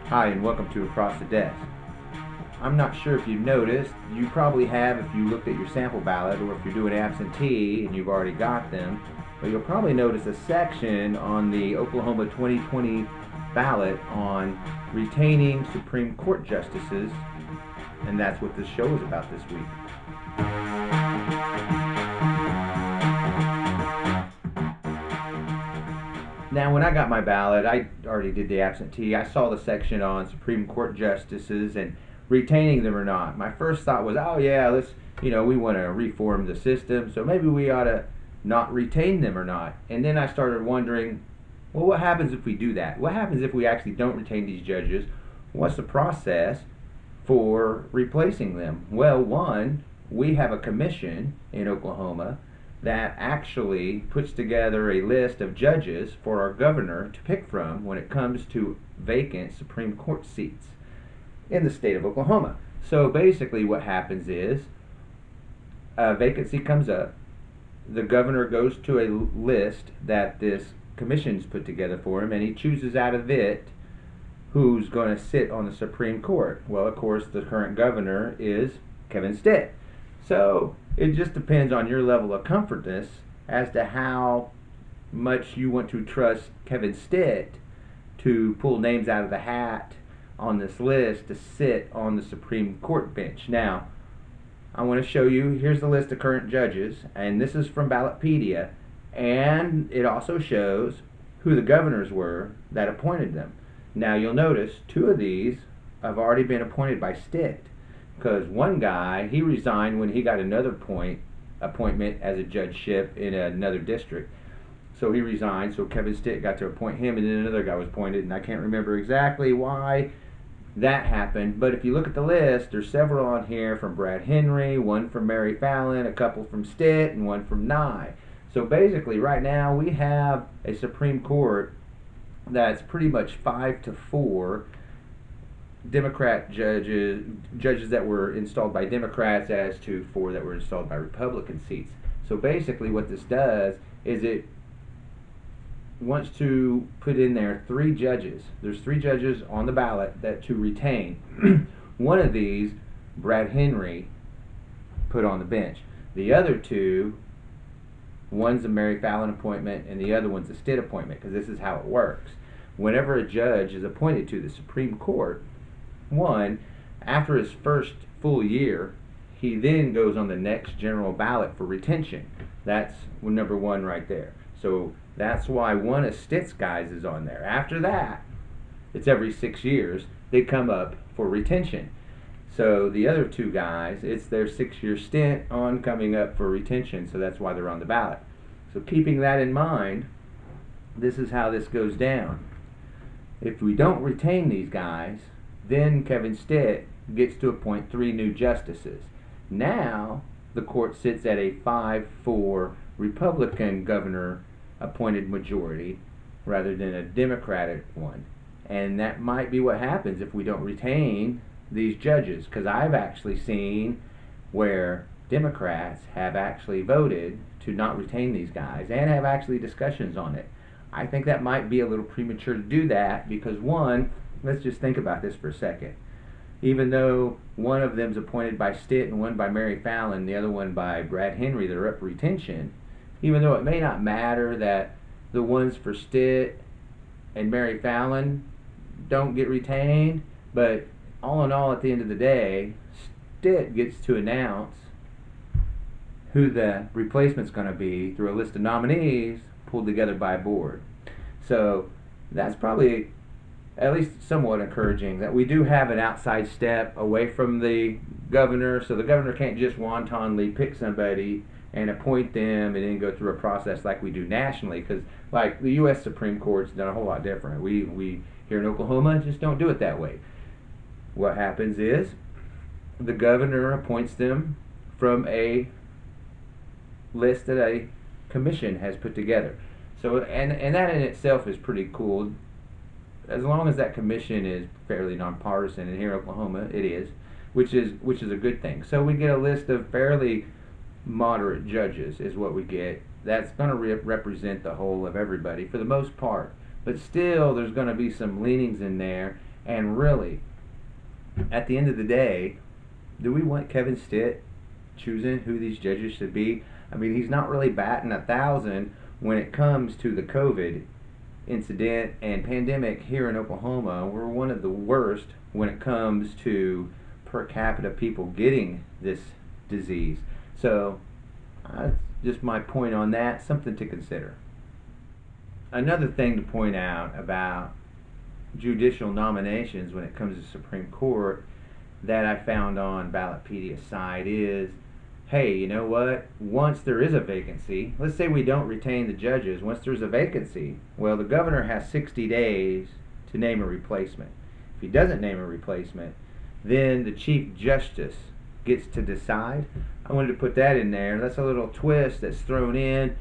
Hi, and welcome to Across the Desk. I'm not sure if you've noticed, you probably have if you looked at your sample ballot or if you're doing absentee and you've already got them, but you'll probably notice a section on the Oklahoma 2020 ballot on retaining Supreme Court justices, and that's what this show is about this week. Now, when I got my ballot, I already did the absentee. I saw the section on Supreme Court justices and retaining them or not. My first thought was, oh yeah, we want to reform the system, so maybe we ought to not retain them or not. And then I started wondering, well, what happens if we do that? What happens if we actually don't retain these judges? What's the process for replacing them? Well, one, we have a commission in Oklahoma that actually puts together a list of judges for our governor to pick from when it comes to vacant Supreme Court seats in the state of Oklahoma. So basically, what happens is a vacancy comes up, the governor goes to a list that this commission's put together for him, and he chooses out of it who's going to sit on the Supreme Court. Well, of course, the current governor is Kevin Stitt. So it just depends on your level of comfortness as to how much you want to trust Kevin Stitt to pull names out of the hat on this list to sit on the Supreme Court bench. Now, I want to show you, here's the list of current judges, and this is from Ballotpedia, and it also shows who the governors were that appointed them. Now, you'll notice two of these have already been appointed by Stitt, because one guy, he resigned when he got another appointment as a judgeship in another district. So he resigned, so Kevin Stitt got to appoint him, and then another guy was appointed, and I can't remember exactly why that happened. But if you look at the list, there's several on here from Brad Henry, one from Mary Fallon, a couple from Stitt, and one from Nye. So basically, right now, we have a Supreme Court that's pretty much 5-4 Democrat judges that were installed by Democrats as to 4 that were installed by Republican seats. So basically what this does is it wants to put in there 3 judges. There's 3 judges on the ballot that to retain. One of these, Brad Henry, put on the bench. The other 2, one's a Mary Fallon appointment and the other one's a Stitt appointment, because this is how it works. Whenever a judge is appointed to the Supreme Court, one, after his first full year, he then goes on the next general ballot for retention. That's number 1 right there. So that's why one of Stitt's guys is on there. After that, it's every 6 years, they come up for retention. So the other 2 guys, it's their 6-year stint on coming up for retention, so that's why they're on the ballot. So keeping that in mind, this is how this goes down. If we don't retain these guys, then Kevin Stitt gets to appoint 3 new justices. Now, the court sits at a 5-4 Republican governor appointed majority rather than a Democratic one. And that might be what happens if we don't retain these judges, because I've actually seen where Democrats have actually voted to not retain these guys and have actually discussions on it. I think that might be a little premature to do that because, one, let's just think about this for a second. Even though one of them's appointed by Stitt and one by Mary Fallon, the other one by Brad Henry, they're up for retention, even though it may not matter that the ones for Stitt and Mary Fallon don't get retained, but all in all, at the end of the day, Stitt gets to announce who the replacement's going to be through a list of nominees pulled together by a board. So that's probably at least somewhat encouraging that we do have an outside step away from the governor, so the governor can't just wantonly pick somebody and appoint them and then go through a process like we do nationally, because like the U.S. Supreme Court's done a whole lot different. We here in Oklahoma just don't do it that way. What happens is the governor appoints them from a list that a commission has put together. So and that in itself is pretty cool, as long as that commission is fairly nonpartisan, and here in Oklahoma it is, which is a good thing. So we get a list of fairly moderate judges is what we get. That's going to represent the whole of everybody for the most part. But still, there's going to be some leanings in there, And really, at the end of the day, do we want Kevin Stitt choosing who these judges should be? I mean, he's not really batting 1,000 when it comes to the COVID incident and pandemic here in Oklahoma. We're one of the worst when it comes to per capita people getting this disease. So that's just my point on that, something to consider. Another thing to point out about judicial nominations when it comes to Supreme Court that I found on Ballotpedia's site is, hey, you know what? Once there is a vacancy, let's say we don't retain the judges, once there's a vacancy, well, the governor has 60 days to name a replacement. If he doesn't name a replacement, then the Chief Justice gets to decide. I wanted to put that in there. That's a little twist that's thrown in.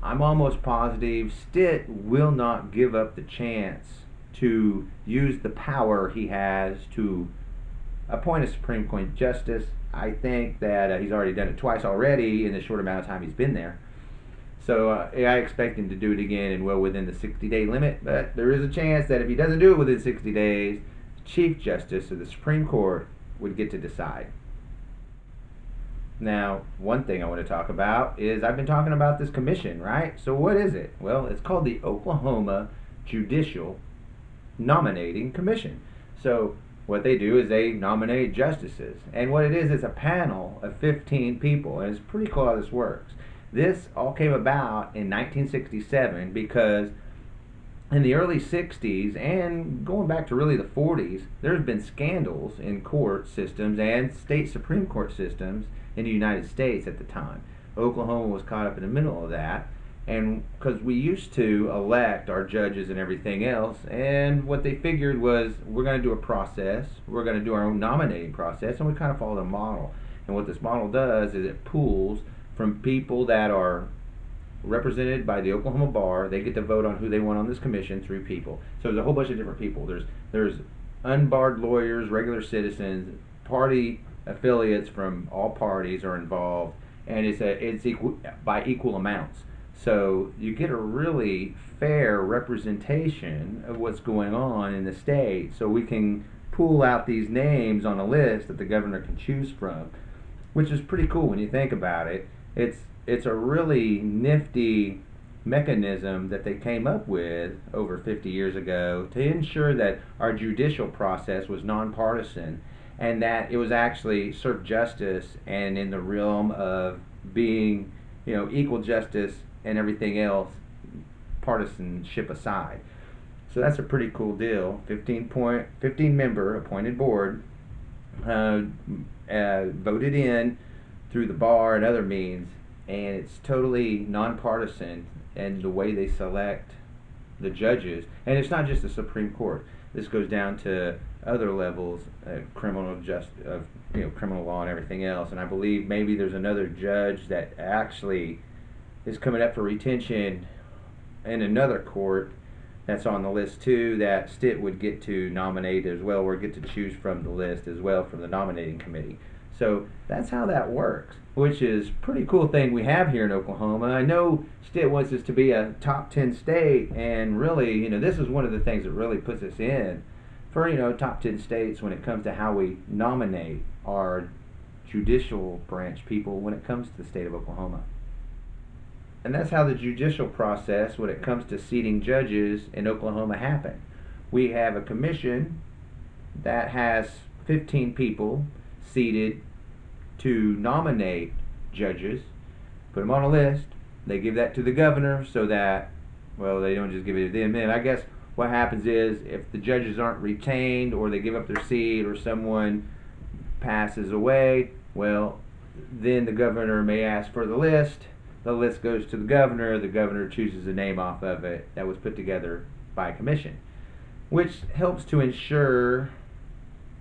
I'm almost positive Stitt will not give up the chance to use the power he has to appoint a Supreme Court justice. I think that he's already done it twice already in the short amount of time he's been there. So I expect him to do it again and well within the 60-day limit. But there is a chance that if he doesn't do it within 60 days, the Chief Justice of the Supreme Court would get to decide. Now, one thing I want to talk about is I've been talking about this commission, right? So what is it? Well, it's called the Oklahoma Judicial Nominating Commission. So what they do is they nominate justices. And what it is a panel of 15 people. And it's pretty cool how this works. This all came about in 1967 because in the early 60s and going back to really the 40s, there's been scandals in court systems and state Supreme Court systems in the United States at the time. Oklahoma was caught up in the middle of that, and because we used to elect our judges and everything else, and what they figured was we're going to do a process, we're going to do our own nominating process, and we kind of followed a model. And what this model does is it pools from people that are represented by the Oklahoma Bar. They get to vote on who they want on this commission through people. So there's a whole bunch of different people. There's unbarred lawyers, regular citizens, party affiliates from all parties are involved, and it's equal by equal amounts. So you get a really fair representation of what's going on in the state. So we can pool out these names on a list that the governor can choose from, which is pretty cool when you think about it. It's a really nifty mechanism that they came up with over 50 years ago to ensure that our judicial process was nonpartisan and that it was actually served justice and in the realm of being, equal justice and everything else, partisanship aside. So that's a pretty cool deal. 15 member appointed board, voted in through the bar and other means, and it's totally nonpartisan in the way they select the judges. And it's not just the Supreme Court. This goes down to other levels, criminal law and everything else. And I believe maybe there's another judge that actually is coming up for retention in another court that's on the list too, that Stitt would get to nominate as well, or get to choose from the list as well from the nominating committee. So that's how that works, which is a pretty cool thing we have here in Oklahoma. I know Stitt wants us to be a top 10 state, and really, this is one of the things that really puts us in for, top 10 states when it comes to how we nominate our judicial branch people when it comes to the state of Oklahoma. And that's how the judicial process when it comes to seating judges in Oklahoma happen. We have a commission that has 15 people seated to nominate judges, put them on a list. They give that to the governor so that, they don't just give it to them. And I guess what happens is if the judges aren't retained or they give up their seat or someone passes away, then the governor may ask for the list. The list goes to the governor chooses a name off of it that was put together by a commission, which helps to ensure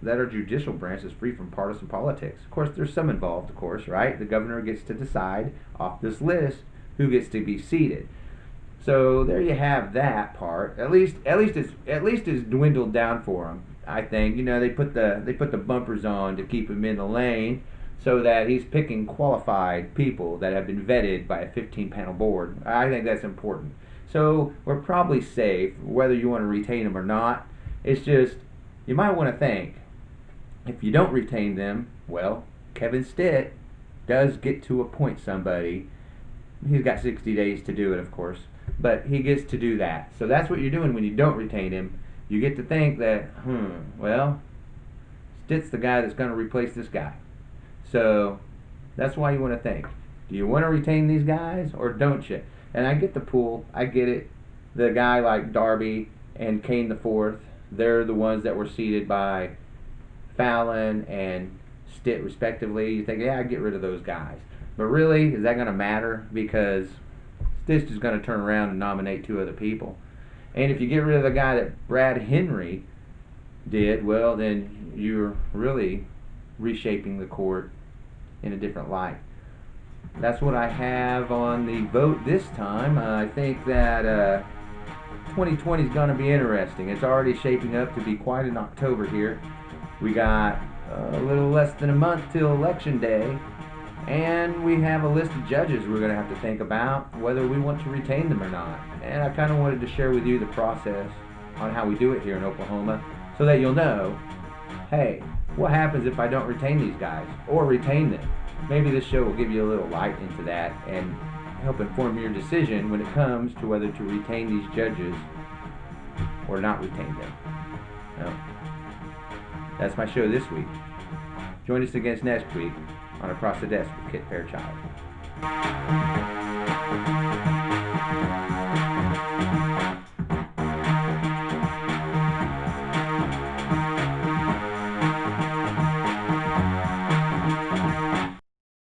that our judicial branch is free from partisan politics. Of course, there's some involved, right? The governor gets to decide off this list who gets to be seated. So there you have that part. At least it's dwindled down for them. I think they put the bumpers on to keep him in the lane, so that he's picking qualified people that have been vetted by a 15-panel board. I think that's important. So we're probably safe, whether you want to retain them or not. It's just, you might want to think, if you don't retain them, well, Kevin Stitt does get to appoint somebody. He's got 60 days to do it, of course, but he gets to do that. So that's what you're doing when you don't retain him. You get to think that, well, Stitt's the guy that's going to replace this guy. So that's why you want to think. Do you want to retain these guys or don't you? And I get the pool. I get it. The guy like Darby and Kane the Fourth, they're the ones that were seated by Fallon and Stitt respectively. You think, yeah, I'd get rid of those guys. But really, is that going to matter? Because Stitt's just going to turn around and nominate 2 other people. And if you get rid of the guy that Brad Henry did, well, then you're really reshaping the court in a different light. That's what I have on the vote this time. I think that 2020 is going to be interesting. It's already shaping up to be quite an October here. We got a little less than a month till Election Day, and we have a list of judges we're going to have to think about whether we want to retain them or not. And I kind of wanted to share with you the process on how we do it here in Oklahoma so that you'll know, hey, what happens if I don't retain these guys or retain them? Maybe this show will give you a little light into that and help inform your decision when it comes to whether to retain these judges or not retain them. Well, that's my show this week. Join us again next week on Across the Desk with Kit Fairchild.